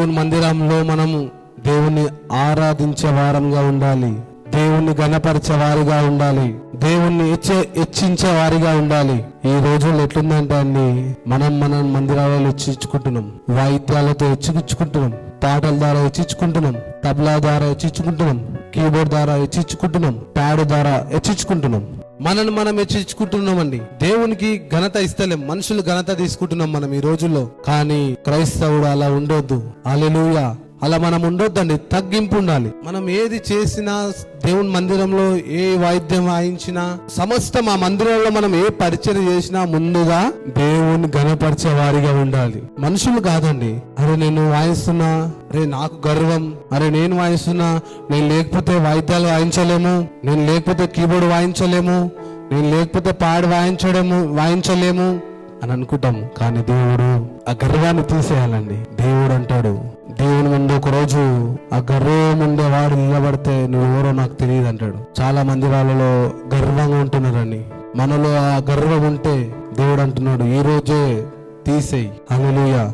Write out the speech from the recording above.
దేవుని మందిరంలో మనము దేవుణ్ణి ఆరాధించే వారంగా ఉండాలి, దేవుణ్ణి గణపరిచే వారిగా ఉండాలి, దేవుణ్ణి హెచ్చించే వారిగా ఉండాలి. ఈ రోజుల్లో ఎట్లుందంటే అండి, మనం మందిరాలలో హెచ్చించుకుంటున్నాం, వాయిద్యాలతో హెచ్చించుకుంటున్నాం, పాటల ద్వారా హెచ్చించుకుంటున్నాం, తబలా ద్వారా హెచ్చించుకుంటున్నాం, కీబోర్డ్ ద్వారా హెచ్చించుకుంటున్నాం, ప్యాడ్ ద్వారా హెచ్చించుకుంటున్నాం. మనం హెచ్చించుకుంటున్నామండి. దేవునికి ఘనత ఇస్తలేం, మనుషులు ఘనత తీసుకుంటున్నాం మనం ఈ రోజుల్లో. కానీ క్రైస్తవుడు అలా ఉండొద్దు. హల్లెలూయా. అలా మనం ఉండొద్దండి, తగ్గింపు ఉండాలి. మనం ఏది చేసినా, దేవుని మందిరంలో ఏ వాయిద్యం వాయించినా, సమస్తం ఆ మందిరంలో మనం ఏ పరిచయం చేసినా ముందుగా దేవుని ఘనపరిచే వారిగా ఉండాలి, మనుషులు కాదండి. అరే నేను వాయిస్తున్నా, అరే నాకు గర్వం, అరే నేను వాయిస్తున్నా, నేను లేకపోతే వాయిద్యాలు వాయించలేము, నేను లేకపోతే కీబోర్డ్ వాయించలేము, నేను లేకపోతే పాడు వాయించలేము అని అనుకుంటాము. కానీ దేవుడు ఆ గర్వాన్ని తీసేయాలండి. దేవుడు అంటాడు, దేవుని ముందు ఒక రోజు ఆ గర్వం ఉండేవాడు నిలబడితే నువ్వు ఎవరో నాకు తెలియదు అంటాడు. చాలా మందిరాలలో గర్వంగా ఉంటున్నారని, మనలో ఆ గర్వం ఉంటే దేవుడు అంటున్నాడు ఈ రోజే తీసేయి. హల్లెలూయా.